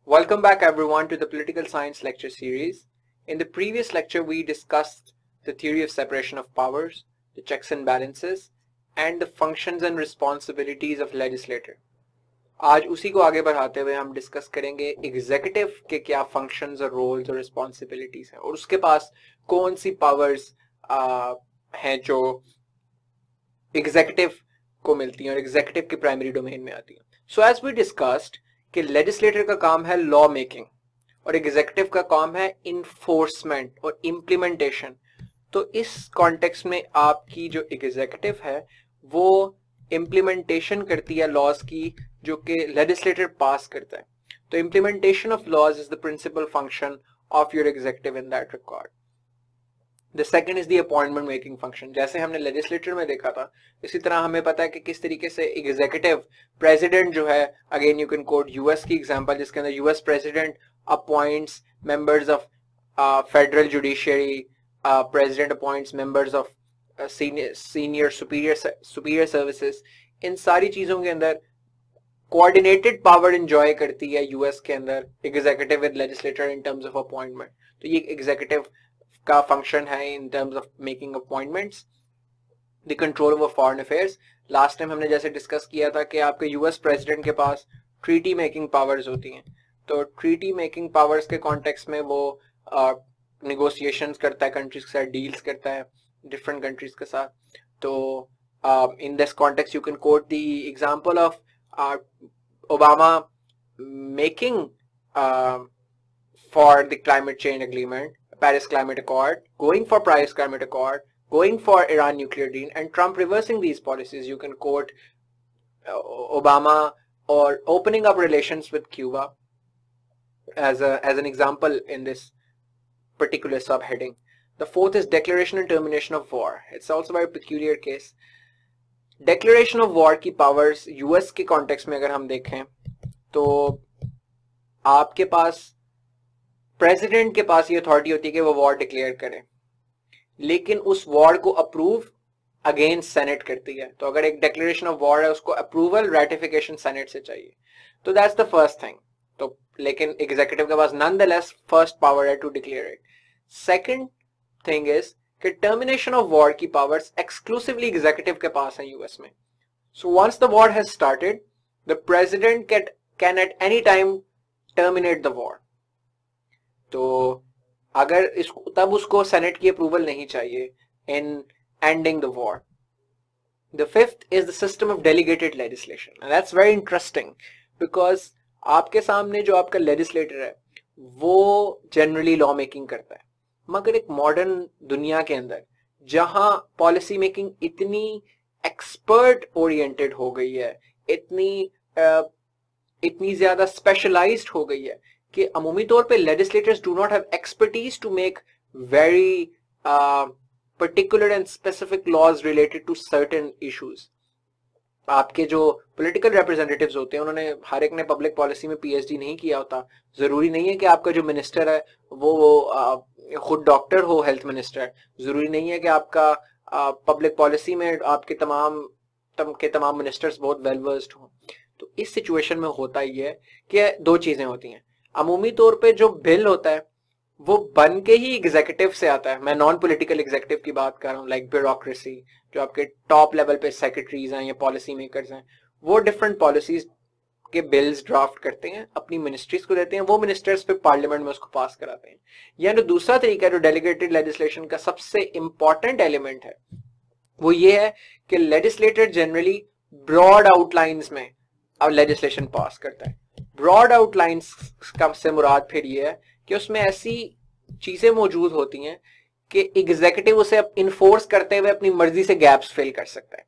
Welcome back everyone to the Political Science lecture series. In the previous lecture we discussed the theory of separation of powers, the checks and balances and the functions and responsibilities of legislator. आज उसी को आगे बढ़ाते हुए हम discuss करेंगे executive के क्या फंक्शंस और रोल्स और रिस्पॉन्सिबिलिटीज हैं और उसके पास कौन सी पावर्स हैं जो एग्जीक्यूटिव को मिलती हैं और एग्जीक्यूटिव के प्राइमरी डोमेन में आती हैं. सो एज वी डिस्कस्ड कि लेजिस्लेटर का काम है लॉ मेकिंग और एग्जीक्यूटिव का काम है इन्फोर्समेंट और इम्प्लीमेंटेशन. तो इस कॉन्टेक्स्ट में आपकी जो एग्जीक्यूटिव है वो इम्प्लीमेंटेशन करती है लॉज की जो कि लेजिस्लेटर पास करता है. तो implementation of laws is the principal function of your executive in that record. The second is the appointment making function. जैसे हमने लेजिस्लेटर में देखा था इसी तरह हमें पता है कि किस तरीके से एग्जीक्यूटिव प्रेसिडेंट जो है, again you can quote US की एग्जांपल जिसके अंदर US president appoints members of federal judiciary, president appoints members of senior superior services. इन सारी चीजों के अंदर कोऑर्डिनेटेड पावर एंजॉय करती है यूएस के अंदर executive with legislator in terms of appointment. तो ये एग्जीक्यूटिव का फंक्शन है in terms of making appointments. The control over foreign affairs. Last time हमने जैसे डिस्कस किया था कि आपके यूएस प्रेसिडेंट के पास ट्रीटी मेकिंग पावर्स होती हैं. तो ट्रीटी मेकिंग पावर्स के कॉन्टेक्स्ट में वो नेगोशिएशंस करता है कंट्रीज के साथ, डील्स करता है डिफरेंट कंट्रीज के साथ. तो in this context you can coat the example of Obama making for the climate change agreement, Paris Climate Accord, going for Paris Climate Accord, going for Iran nuclear deal, and Trump reversing these policies. You can quote Obama or opening up relations with Cuba as an example in this particular subheading. The fourth is declaration and termination of war. It's also a very peculiar case. Declaration of war की powers US के context में अगर हम देखें तो आपके पास president के पास ये अथॉरिटी होती है कि वो वॉर डिक्लेयर करे, लेकिन उस वॉर को अप्रूव अगेन सेनेट करती है. तो अगर एक डिक्लेरेशन ऑफ वॉर है उसको अप्रूवल रेटिफिकेशन सेनेट से चाहिए. तो दैट्स द फर्स्ट थिंग. तो लेकिन एग्जीक्यूटिव के पास नॉनदलेस फर्स्ट पावर है to declare it. Second thing is कि टर्मिनेशन ऑफ वॉर की पावर्स एक्सक्लूसिवली एग्जीक्यूटिव के पास है यूएस में. So once the war has started the president can at any time terminate the war. तो अगर इसको तब उसको सेनेट की अप्रूवल नहीं चाहिए in ending the war. The fifth is the system of delegated legislation. That's very interesting because आपके सामने जो आपका लेजिस्लेटर है वो जनरली लॉ मेकिंग करता है, मगर एक मॉडर्न दुनिया के अंदर जहां पॉलिसी मेकिंग इतनी एक्सपर्ट ओरिएंटेड हो गई है, इतनी ज्यादा स्पेशलाइज्ड हो गई है कि अमूमी तौर पे legislators do not have expertise to make very particular and specific laws related to certain issues. आपके जो पॉलिटिकल रिप्रेजेंटेटिव्स होते हैं उन्होंने हर एक ने पब्लिक पॉलिसी में पीएचडी नहीं किया होता. जरूरी नहीं है कि आपका जो मिनिस्टर है वो खुद डॉक्टर हो, हेल्थ मिनिस्टर. जरूरी नहीं है कि आपका पब्लिक पॉलिसी में आपके तमाम मिनिस्टर्स बहुत वेल वर्स्ड हों. तो इस सिचुएशन में होता ही है कि दो चीजें होती हैं. अमूमी तौर पे जो बिल होता है वो बन के ही एग्जीक्यूटिव से आता है. मैं नॉन पॉलिटिकल एग्जीक्यूटिव की बात कर रहा हूँ, लाइक ब्यूरोक्रेसी, जो आपके टॉप लेवल पे सेक्रेटरीज हैं या पॉलिसी मेकर्स हैं, वो डिफरेंट पॉलिसीज के बिल्स ड्राफ्ट करते हैं, अपनी मिनिस्ट्रीज को देते हैं, वो मिनिस्टर्स पे पार्लियामेंट में उसको पास कराते हैं. या जो दूसरा तरीका जो डेलीगेटेड लेजिस्लेशन का सबसे इंपॉर्टेंट एलिमेंट है वो ये है कि लेजिस्लेटर जनरली ब्रॉड आउटलाइंस में अब लेजिस्लेशन पास करता है. ब्रॉड आउटलाइंस का से मुराद फिर ये है कि उसमें ऐसी चीजें मौजूद होती हैं कि एग्जीक्यूटिव उसे इन्फोर्स करते हुए अपनी मर्जी से गैप्स फिल कर सकता है.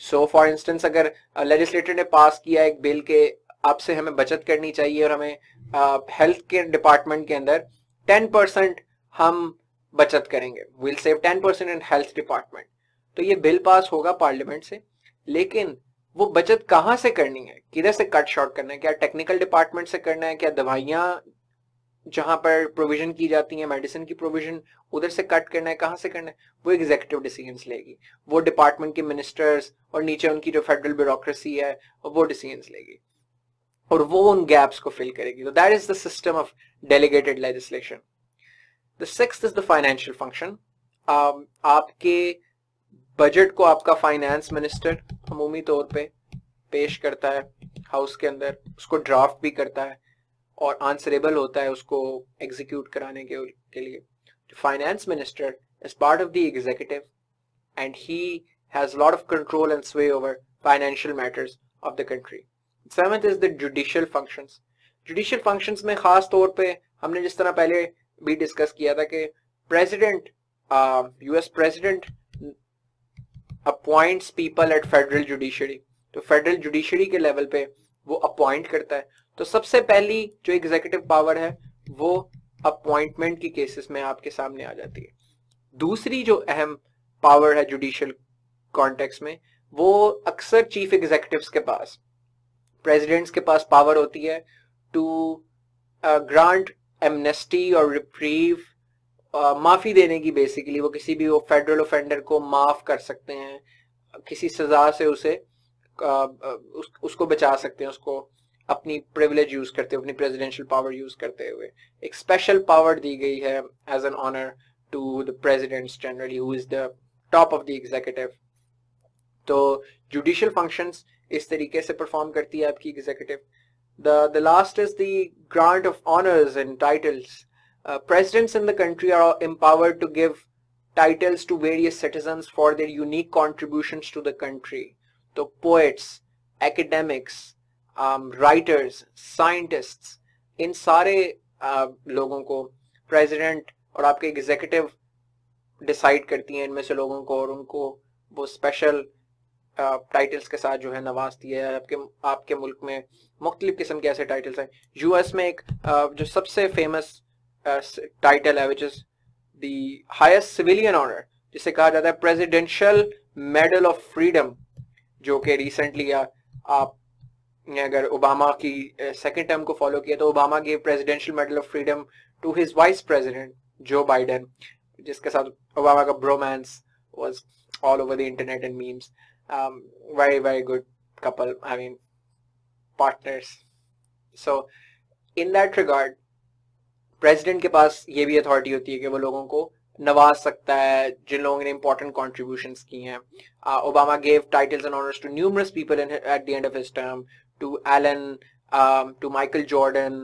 सो फॉर इंस्टेंस अगर लेजिस्लेटर ने पास किया एक बिल के आपसे हमें बचत करनी चाहिए और हमें हेल्थ के डिपार्टमेंट के अंदर 10% हम बचत करेंगे, will save 10% in health department. तो ये बिल पास होगा पार्लियामेंट से, लेकिन वो बचत कहां से करनी है, किधर से कट शॉर्ट करना है, क्या टेक्निकल डिपार्टमेंट से करना है, क्या दवाइयां जहां पर प्रोविजन की जाती है मेडिसिन की प्रोविजन उधर से कट करना है, कहां से करना है, वो एग्जीक्यूटिव डिसीजंस लेगी. वो डिपार्टमेंट के मिनिस्टर्स और नीचे उनकी जो फेडरल ब्यूरोक्रेसी है वो डिसीजंस लेगी. और वो उन गैप्स को फिल करेगी. तो that is the system of delegated legislation. The sixth is the financial function. आपके बजट को आपका फाइनेंस मिनिस्टर अमूमी तौर पे पेश करता है हाउस के अंदर, उसको ड्राफ्ट भी करता है और आंसरेबल होता है उसको एग्जीक्यूट कराने के लिए. Finance minister is part of the executive and he has lot of control and sway over financial matters of the country. Seventh is the judicial functions. Judicial functions में खास तौर पे हमने जिस तरह पहले भी डिस्कस किया था कि president, US president appoints people at federal judiciary. तो फेडरल जुडिशरी के लेवल पे वो अपॉइंट करता है. तो सबसे पहली जो एग्जीक्यूटिव पावर है वो अपॉइंटमेंट की केसेस में आपके सामने आ जाती है. दूसरी जो अहम पावर है जुडिशियल कॉन्टेक्स्ट में वो अक्सर चीफ एग्जीक्यूटिव्स के पास, प्रेसिडेंट्स के पास पावर होती है टू ग्रांट एमनेस्टी और रिप्रीव, माफी देने की. बेसिकली वो किसी भी फेडरल ऑफेंडर को माफ कर सकते हैं, किसी सजा से उसे उसको बचा सकते हैं, उसको अपनी प्रिविलेज यूज करते हुए, अपनी प्रेसिडेंशियल पावर यूज करते हुए. एक स्पेशल पावर दी गई है as an honour to the presidents generally who is the top of the executive. तो जुडिशियल फंक्शंस इस तरीके से परफॉर्म करती है आपकी executive. The last is the grant of honors and titles. Presidents in the country are empowered to give titles to various citizens for their unique contributions to the country. So poets, academics, writers, scientists, इन सारे लोगों को president और आपके executive decide करती हैं इनमें से लोगों को, और उनको वो special टाइटल्स के साथ जो है नवाजती है. आपके मुल्क में मुख्तलिफ किस्म के ऐसे टाइटल्स हैं. यूएस में एक जो सबसे फेमस टाइटल है which is the highest civilian honour, जिसे कहा जाता है प्रेसिडेंशियल मेडल ऑफ फ्रीडम, जो कि रिसेंटली आपने अगर ओबामा की सेकंड टर्म को फॉलो किया तो Obama gave presidential medal of freedom to his vice president Joe Biden, जिसके साथ ओबामा का bromance was all over the internet and memes. Very good couple, I mean partners. So in that regard president के पास ये भी authority होती है कि वो लोगों को नवाज सकता है जिन लोगों ने important contributions की हैं. Obama gave titles and honors to numerous people at the end of his term, to Alan, to Michael Jordan,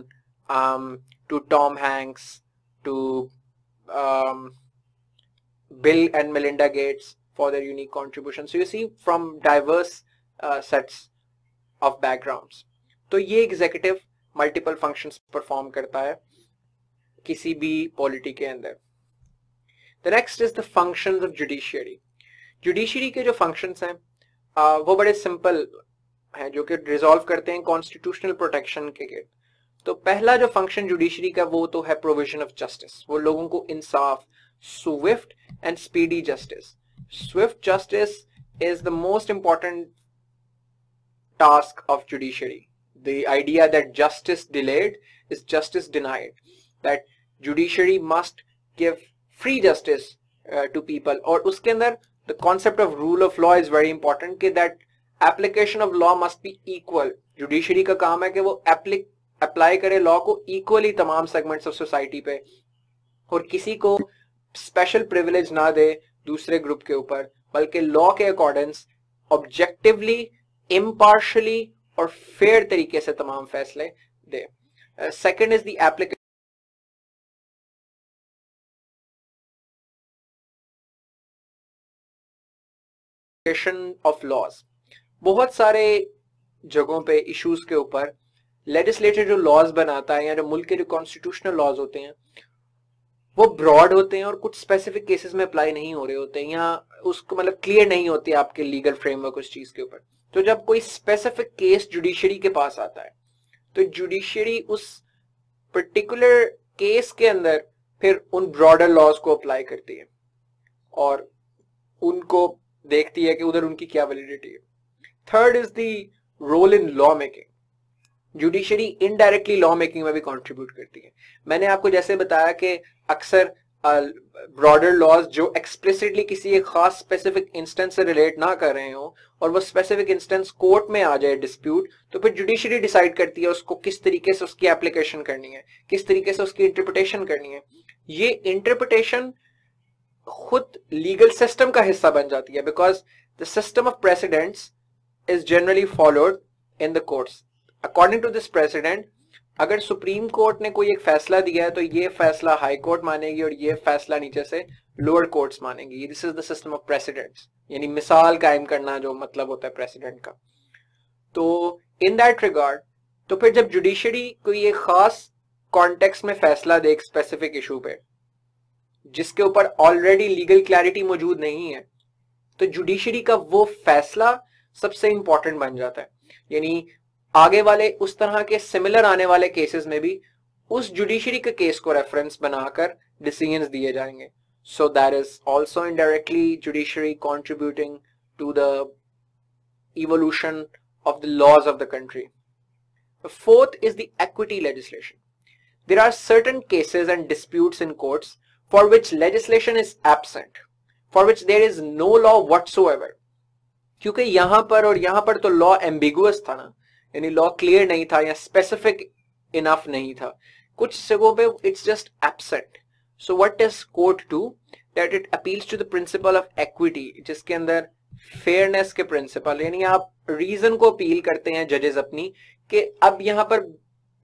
to Tom Hanks, to Bill and Melinda Gates for their unique contribution. So you see from diverse sets of backgrounds. तो ये executive multiple functions perform करता है किसी भी polity के अंदर. The next is the functions of judiciary. Judiciary के जो फंक्शंस हैं वो बड़े सिंपल हैं, जो कि रिजॉल्व करते हैं कॉन्स्टिट्यूशनल प्रोटेक्शन के. तो पहला जो फंक्शन जुडिशरी का वो तो है प्रोविजन ऑफ जस्टिस. वो लोगों को इंसाफ, swift and speedy justice. Swift justice is the most important task of judiciary. The idea that justice delayed is justice denied. That judiciary must give free justice to people. और उसके अंदर the concept of rule of law is very important. कि that application of law must be equal. Judiciary का काम है कि वो apply करे law को equally तमाम segments of society पे, और किसी को special privilege ना दे दूसरे ग्रुप के ऊपर, बल्कि लॉ के अकॉर्डेंस ऑब्जेक्टिवली, इम्पार्शली और फेयर तरीके से तमाम फैसले दे. Second is the application of laws. बहुत सारे जगहों पे इश्यूज के ऊपर लेजिस्लेटर जो लॉज बनाता है या जो मुल्क के जो कॉन्स्टिट्यूशनल लॉज होते हैं वो ब्रॉड होते हैं और कुछ स्पेसिफिक केसेस में अप्लाई नहीं हो रहे होते हैं, या उसको मतलब क्लियर नहीं होती आपके लीगल फ्रेमवर्क उस चीज के ऊपर. तो जब कोई स्पेसिफिक केस जुडिशरी के पास आता है तो जुडिशरी उस पर्टिकुलर केस के अंदर फिर उन ब्रॉडर लॉज को अप्लाई करती है और उनको देखती है कि उधर उनकी क्या वैलिडिटी है. Third is the role in law making. Judiciary indirectly law making में भी कंट्रीब्यूट करती है. मैंने आपको जैसे बताया कि अक्सर ब्रॉडर लॉज जो एक्सप्लिसिटली किसी एक खास स्पेसिफिक इंस्टेंस से रिलेट ना कर रहे हो और वो स्पेसिफिक इंस्टेंस कोर्ट में आ जाए डिस्प्यूट, तो फिर जुडिशरी डिसाइड करती है उसको किस तरीके से उसकी एप्लीकेशन करनी है, किस तरीके से उसकी इंटरप्रिटेशन करनी है। ये इंटरप्रिटेशन खुद लीगल सिस्टम का हिस्सा बन जाती है, because the system of precedents is generally followed in the courts. According to this precedent, अगर सुप्रीम कोर्ट ने कोई एक फैसला दिया है तो ये फैसला हाई कोर्ट मानेगी और ये फैसला नीचे से लोअर कोर्ट्स मानेंगी। This is the system of precedents, यानी मिसाल कायम करना जो मतलब होता है प्रेसिडेंट का। तो इन दैट रिगार्ड, तो फिर जब जुडिशरी कोई एक खास कॉन्टेक्स्ट में फैसला दे एक स्पेसिफिक इशू पे जिसके ऊपर ऑलरेडी लीगल क्लैरिटी मौजूद नहीं है, तो जुडिशरी का वो फैसला सबसे इंपॉर्टेंट बन जाता है। यानी आगे वाले उस तरह के सिमिलर आने वाले केसेस में भी उस जुडिशरी के केस को रेफरेंस बनाकर डिसीजंस दिए जाएंगे। So that is also indirectly judiciary contributing to the evolution of the laws of the country. The fourth is the equity legislation. There are certain cases and disputes in courts for which legislation is absent, for which there is no law whatsoever. क्योंकि यहाँ पर और यहाँ पर तो law ambiguous था ना, यानी लॉ क्लियर नहीं था या स्पेसिफिक इनफ नहीं था। कुछ जगहों पे it's just absent. So what does court do, that it appeals to the principle of equity, जिसके अंदर फेयरनेस के प्रिंसिपल, यानी आप रीजन को अपील करते हैं जजेस अपनी कि अब यहाँ पर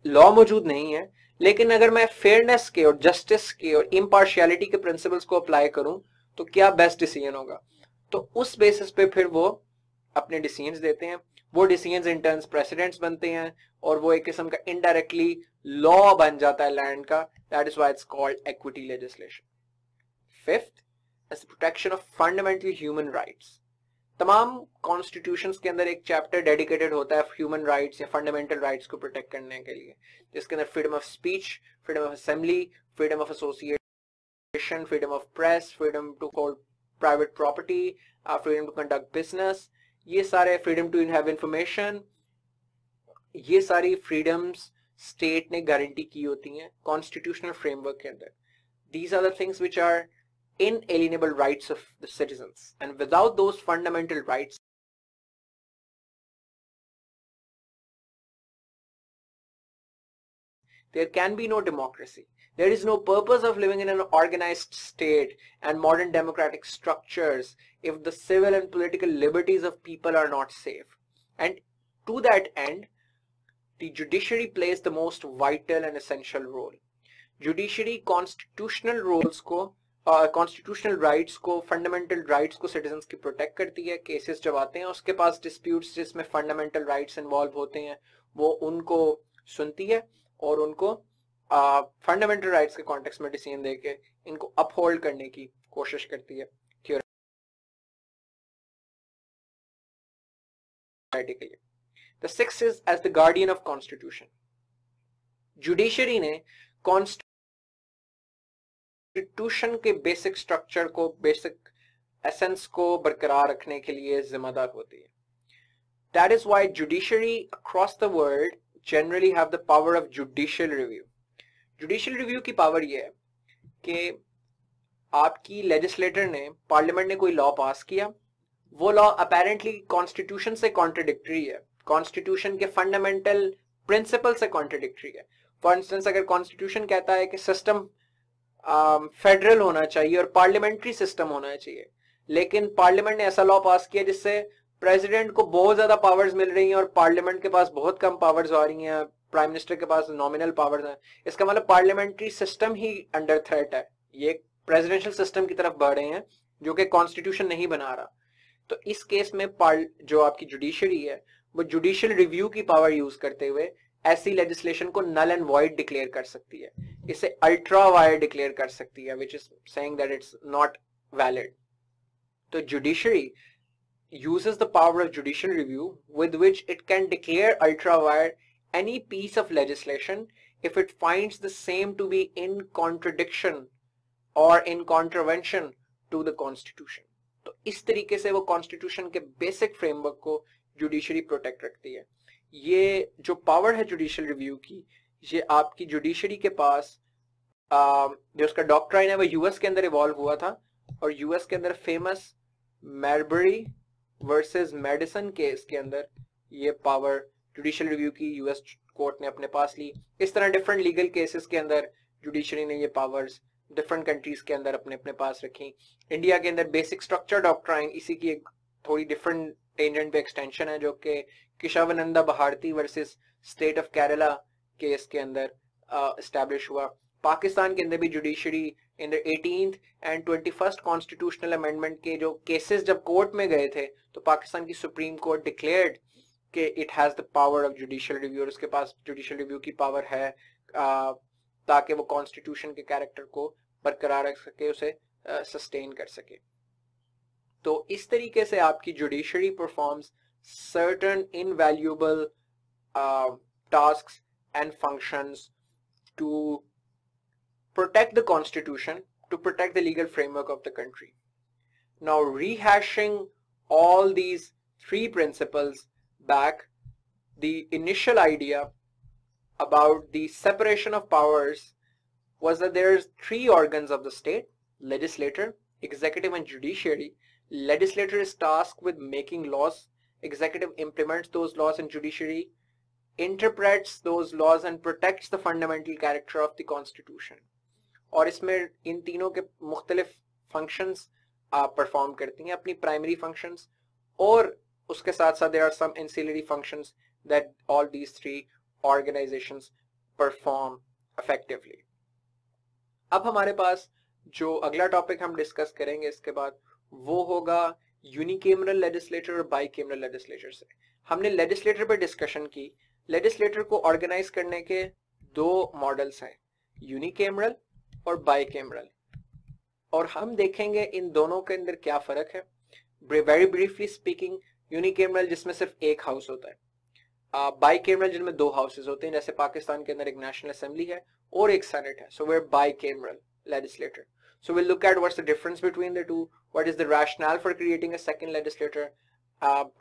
लॉ मौजूद नहीं है, लेकिन अगर मैं फेयरनेस के और जस्टिस के और इम्पार्शियलिटी के प्रिंसिपल्स को अप्लाई करूं तो क्या बेस्ट डिसीजन होगा। तो उस बेसिस पे फिर वो अपने डिसीजंस देते हैं। वो डिसीजंस इन टर्न्स प्रेसिडेंट्स बनते हैं और वो एक किस्म का इनडायरेक्टली लॉ बन जाता है लैंड का। That is why it's called equity legislation. Fifth is protection of fundamental human rights. तमाम कॉन्स्टिट्यूशंस के अंदर एक चैप्टर डेडिकेटेड होता है ह्यूमन राइट्स या फंडामेंटल राइट्स को प्रोटेक्ट करने के लिए, जिसके अंदर freedom of speech, freedom of assembly, freedom of association, freedom of press, freedom to hold private property, freedom to conduct business, ये सारे, फ्रीडम टू हैव इंफॉर्मेशन, ये सारी फ्रीडम्स स्टेट ने गारंटी की होती हैं कॉन्स्टिट्यूशनल फ्रेमवर्क के अंदर। These are the things which are inalienable rights of the citizens, and without those fundamental rights there can be no democracy. There is no purpose of living in an organized state and modern democratic structures if the civil and political liberties of people are not safe. And to that end, the judiciary plays the most vital and essential role. Judiciary constitutional roles को, constitutional rights को, fundamental rights को citizens की protect करती है। Cases जब आते हैं उसके पास डिस्प्यूट्स जिसमें फंडामेंटल राइट्स इन्वॉल्व होते हैं, वो उनको सुनती है और उनको फंडामेंटल राइट्स के कॉन्टेक्स्ट में डिसीजन देके इनको अपहोल्ड करने की कोशिश करती है theoretically. The sixth is as the guardian of constitution. Judiciary ने कॉन्स्टिट्यूशन के बेसिक स्ट्रक्चर को, बेसिक एसेंस को बरकरार रखने के लिए जिम्मेदार होती है। That is why judiciary across the world generally have the power of judicial review. Judicial review की पावर ये है कि आपकी लेजिस्लेटर ने, पार्लियामेंट ने कोई लॉ पास किया, वो लॉ अपेरेंटली कॉन्स्टिट्यूशन से कॉन्ट्रडिक्टरी है, कॉन्स्टिट्यूशन के फंडामेंटल प्रिंसिपल से कॉन्ट्रडिक्टरी है। फॉर इंस्टेंस, अगर कॉन्स्टिट्यूशन कहता है कि सिस्टम फेडरल होना चाहिए और पार्लियामेंट्री सिस्टम होना चाहिए, लेकिन पार्लियामेंट ने ऐसा लॉ पास किया जिससे प्रेसिडेंट को बहुत ज्यादा पावर्स मिल रही हैं और पार्लियामेंट के पास बहुत कम पावर्स आ रही हैं, प्राइम मिनिस्टर के पास नॉमिनल पावर्स हैं, इसका मतलब पार्लियामेंट्री सिस्टम ही अंडर थ्रेट है। ये प्रेसिडेंशियल सिस्टम की तरफ बढ़ रहे हैं जो कि कॉन्स्टिट्यूशन नहीं बना रहा। तो इस केस में जो आपकी जुडिशरी है वो जुडिशियल रिव्यू की पावर यूज करते हुए ऐसी लेजिस्लेशन को नल एंड वॉइड डिक्लेयर कर सकती है, इसे अल्ट्रा वायर्ड डिक्लेयर कर सकती है, which is saying that it's not valid. तो judiciary uses the power of judicial review with which it can declare ultra vires any piece of legislation if it finds the same to be in contradiction or in contravention to the constitution. तो इस तरीके से वो constitution के basic framework को judiciary protect रखती है। ये जो पावर है जुडिशियल रिव्यू की, ये आपकी जुडिशरी के पास जो उसका डॉक्ट्राइन है वो यूएस के अंदर इवॉल्व हुआ था, और यूएस के अंदर फेमस मैरबरी वर्सेस मेडिसन केस के अंदर ये पावर जुडिशियल रिव्यू की यूएस कोर्ट ने अपने पास ली। इस तरह डिफरेंट लीगल केसेस के अंदर जुडिशरी ने ये पावर्स डिफरेंट कंट्रीज के अंदर अपने अपने पास रखी। इंडिया के अंदर बेसिक स्ट्रक्चर डॉक्ट्राइन इसी की एक थोड़ी डिफरेंट टेंजेंट पे एक्सटेंशन है, जो कि Kesavananda Bharati versus state of Kerala case के अंदर एस्टैब्लिश हुआ। पाकिस्तान के अंदर भी judiciary in the 18th and 21st constitutional amendment के जो केसेस जब कोर्ट में गए थे, तो पाकिस्तान की सुप्रीम कोर्ट डिक्लेयर्ड कि it has the power of judicial review, और उसके पास जुडिशियल रिव्यू की पावर है ताकि वो कॉन्स्टिट्यूशन के कैरेक्टर को बरकरार रख सके, उसे सस्टेन कर सके। तो इस तरीके से आपकी judiciary performs certain invaluable tasks and functions to protect the constitution, to protect the legal framework of the country. Now, rehashing all these three principles back, the initial idea about the separation of powers was that there's three organs of the state: legislature, executive and judiciary. Legislature is tasked with making laws, executive implements those laws, and judiciary interprets those laws and protects the fundamental character of the constitution. और इसमें इन तीनों के मुख्तलिफ functions perform करती हैं, अपनी primary functions, और उसके साथ साथ there are some ancillary functions that all these three organizations perform effectively. अब हमारे पास जो अगला टॉपिक हम डिस्कस करेंगे इसके बाद वो होगा यूनिकैमरल लेजिस्लेचर और बाइकैमरल लेजिस्लेचर से। हमने लेजिस्लेटर पे डिस्कशन की। लेजिस्लेटर को ऑर्गेनाइज करने के दो मॉडल्स हैं, यूनिकैमरल और बाइकैमरल, और हम देखेंगे इन दोनों के अंदर क्या फर्क है। वेरी ब्रीफली स्पीकिंग, यूनिकैमरल जिसमें सिर्फ एक हाउस होता है, बाइकैमरल जिनमें दो हाउसेज होते हैं, जैसे पाकिस्तान के अंदर एक नेशनल असेंबली है और एक सेनेट है। So we are bicameral legislator. So we'll look at what's the difference between the two, what is the rationale for creating a second legislature,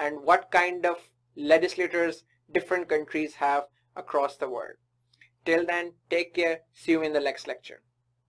and what kind of legislators different countries have across the world. Till then, take care. See you in the next lecture.